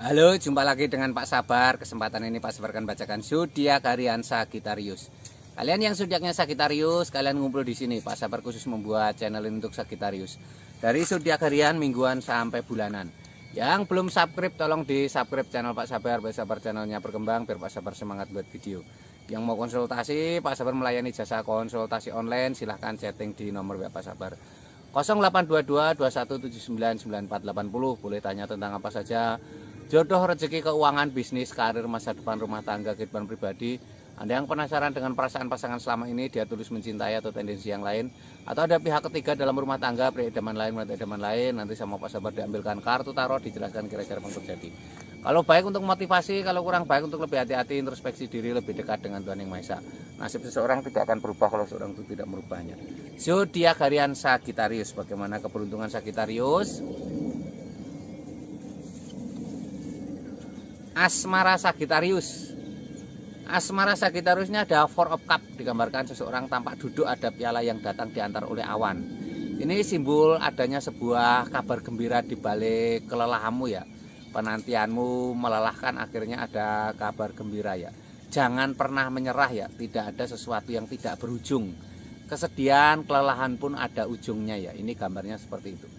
Halo, jumpa lagi dengan Pak Sabar. Kesempatan ini Pak Sabar akan bacakan zodiak harian Sagittarius. Kalian yang zodiaknya Sagittarius, kalian ngumpul di sini. Pak Sabar khusus membuat channel ini untuk Sagittarius. Dari zodiak harian, mingguan sampai bulanan. Yang belum subscribe, tolong di subscribe channel Pak Sabar. Pak Sabar channelnya berkembang, biar Pak Sabar semangat buat video. Yang mau konsultasi, Pak Sabar melayani jasa konsultasi online. Silahkan chatting di nomor WA Pak Sabar 0822 2179 9480. Boleh tanya tentang apa saja. Jodoh, rezeki, keuangan, bisnis, karir, masa depan, rumah tangga, kehidupan pribadi. Anda yang penasaran dengan perasaan pasangan selama ini, dia tulus mencintai atau tendensi yang lain, atau ada pihak ketiga dalam rumah tangga, pria idaman lain, wanita idaman lain, nanti sama Pak Sabar diambilkan kartu tarot, dijelaskan kira-kira apa yang terjadi. Kalau baik untuk motivasi, kalau kurang baik untuk lebih hati-hati, introspeksi diri, lebih dekat dengan Tuhan Yang Maha Esa. Nasib seseorang tidak akan berubah kalau seorang itu tidak merubahnya. Zodiak harian Sagittarius. Bagaimana keberuntungan Sagittarius? Asmara Sagittarius. Asmara Sagittariusnya ada Four of Cup, digambarkan seseorang tampak duduk, ada piala yang datang diantar oleh awan. Ini simbol adanya sebuah kabar gembira di balik kelelahanmu ya. Penantianmu melelahkan, akhirnya ada kabar gembira ya. Jangan pernah menyerah ya, tidak ada sesuatu yang tidak berujung. Kesedihan, kelelahan pun ada ujungnya ya. Ini gambarnya seperti itu.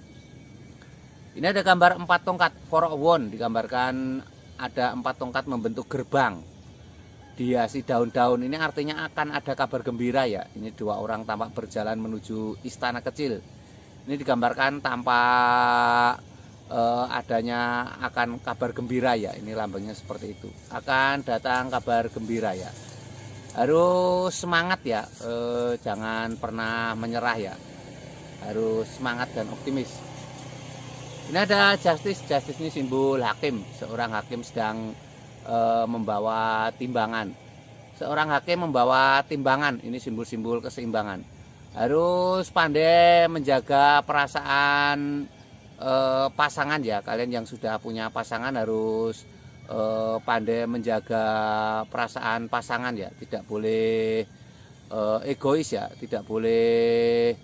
Ini ada gambar 4 tongkat, Four of Wands, digambarkan ada 4 tongkat membentuk gerbang dihiasi daun-daun. Ini artinya akan ada kabar gembira ya. Ini 2 orang tampak berjalan menuju istana kecil. Ini digambarkan tampak adanya akan kabar gembira ya. Ini lambangnya seperti itu, akan datang kabar gembira ya. Harus semangat ya, jangan pernah menyerah ya, harus semangat dan optimis. Ini ada justice. Justice ini simbol hakim. Seorang hakim sedang membawa timbangan. Seorang hakim membawa timbangan. Ini simbol-simbol keseimbangan. Harus pandai menjaga perasaan pasangan ya. Kalian yang sudah punya pasangan harus pandai menjaga perasaan pasangan ya. Tidak boleh egois ya. Tidak boleh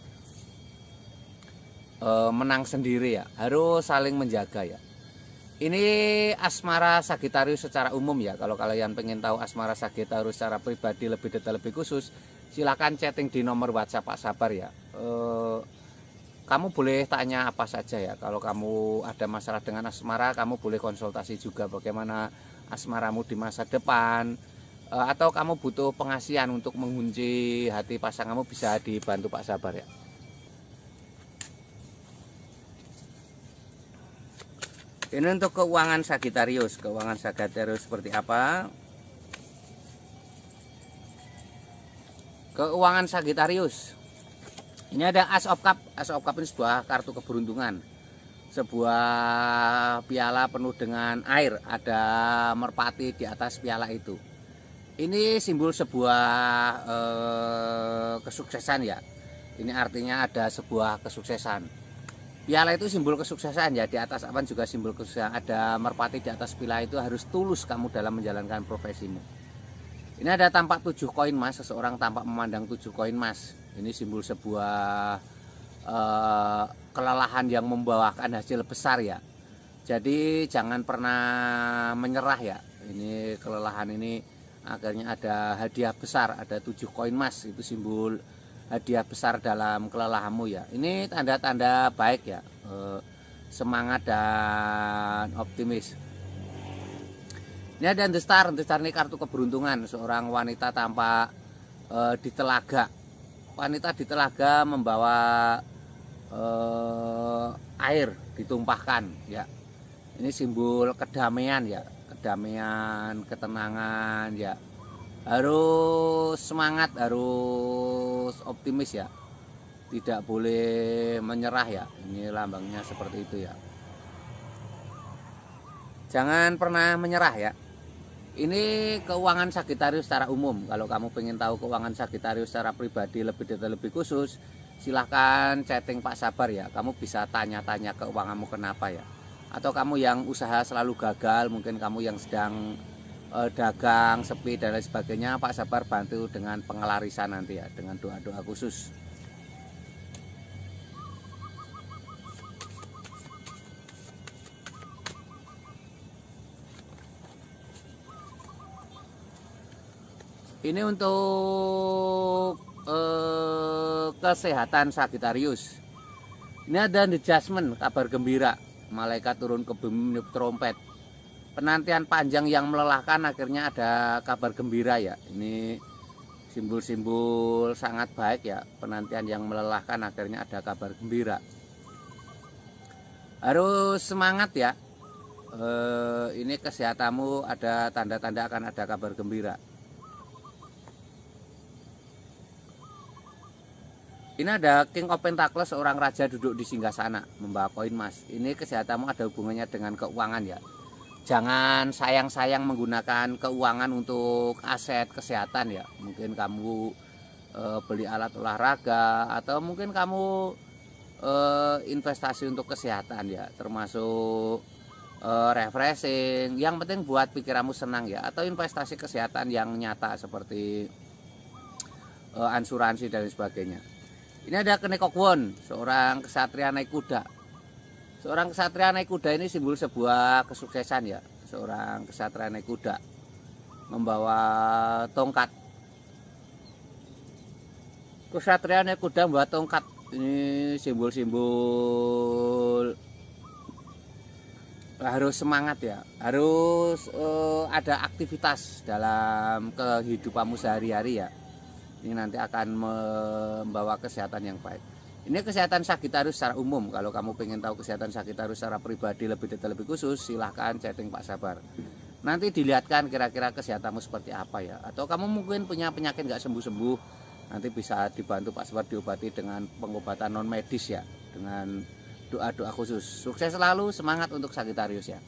menang sendiri ya, harus saling menjaga ya. Ini asmara Sagittarius secara umum ya. Kalau kalian pengen tahu asmara Sagittarius secara pribadi lebih detail, lebih khusus, silahkan chatting di nomor WhatsApp Pak Sabar ya. Kamu boleh tanya apa saja ya. Kalau kamu ada masalah dengan asmara, kamu boleh konsultasi juga bagaimana asmaramu di masa depan, atau kamu butuh pengasihan untuk mengunci hati pasanganmu, bisa dibantu Pak Sabar ya. Ini untuk keuangan Sagittarius. Keuangan Sagittarius seperti apa? Keuangan Sagittarius. Ini ada Ace of Cup. Ace of Cup ini sebuah kartu keberuntungan. Sebuah piala penuh dengan air. Ada merpati di atas piala itu. Ini simbol sebuah kesuksesan ya. Ini artinya ada sebuah kesuksesan. Piala itu simbol kesuksesan ya, di atas awan juga simbol kesuksesan. Ada merpati di atas piala itu, harus tulus kamu dalam menjalankan profesimu. Ini ada tampak 7 koin emas, seseorang tampak memandang 7 koin emas. Ini simbol sebuah kelelahan yang membawakan hasil besar ya. Jadi jangan pernah menyerah ya. Ini kelelahan ini akhirnya ada hadiah besar, ada 7 koin emas, itu simbol hadiah besar dalam kelelahanmu ya. Ini tanda-tanda baik ya, semangat dan optimis. Ini ada The Star. The Star ini kartu keberuntungan. Seorang wanita tampak di telaga. Wanita di telaga membawa air ditumpahkan ya. Ini simbol kedamaian ya, kedamaian, ketenangan ya. Harus semangat, harus optimis ya, tidak boleh menyerah ya. Ini lambangnya seperti itu ya, jangan pernah menyerah ya. Ini keuangan Sagittarius secara umum. Kalau kamu pengen tahu keuangan Sagittarius secara pribadi lebih detail, lebih khusus, silahkan chatting Pak Sabar ya. Kamu bisa tanya-tanya keuanganmu kenapa ya. Atau kamu yang usaha selalu gagal, mungkin kamu yang sedang dagang sepi dan lain sebagainya, Pak Sabar bantu dengan pengelarisan nanti ya, dengan doa-doa khusus. Ini untuk kesehatan Sagittarius. Ini ada adjustment, kabar gembira. Malaikat turun ke bumi meniup trompet. Penantian panjang yang melelahkan akhirnya ada kabar gembira ya. Ini simbol-simbol sangat baik ya. Penantian yang melelahkan akhirnya ada kabar gembira. Harus semangat ya. Ini kesehatanmu ada tanda-tanda akan ada kabar gembira. Ini ada King of Pentacles, seorang raja duduk di singgasana membawa koin emas. Ini kesehatanmu ada hubungannya dengan keuangan ya. Jangan sayang-sayang menggunakan keuangan untuk aset kesehatan ya. Mungkin kamu beli alat olahraga atau mungkin kamu investasi untuk kesehatan ya, termasuk refreshing. Yang penting buat pikiranmu senang ya, atau investasi kesehatan yang nyata seperti asuransi dan sebagainya. Ini ada Kenekokwon, seorang kesatria naik kuda. Seorang kesatria naik kuda ini simbol sebuah kesuksesan ya. Seorang kesatria naik kuda membawa tongkat. Kesatria naik kuda membawa tongkat. Ini simbol-simbol harus semangat ya. Harus ada aktivitas dalam kehidupanmu sehari-hari ya. Ini nanti akan membawa kesehatan yang baik. Ini kesehatan Sagittarius secara umum. Kalau kamu pengen tahu kesehatan Sagittarius secara pribadi lebih detail, lebih khusus, silahkan chatting Pak Sabar. Nanti dilihatkan kira-kira kesehatanmu seperti apa ya. Atau kamu mungkin punya penyakit nggak sembuh-sembuh, nanti bisa dibantu Pak Sabar diobati dengan pengobatan non medis ya, dengan doa-doa khusus. Sukses selalu, semangat untuk Sagittarius ya.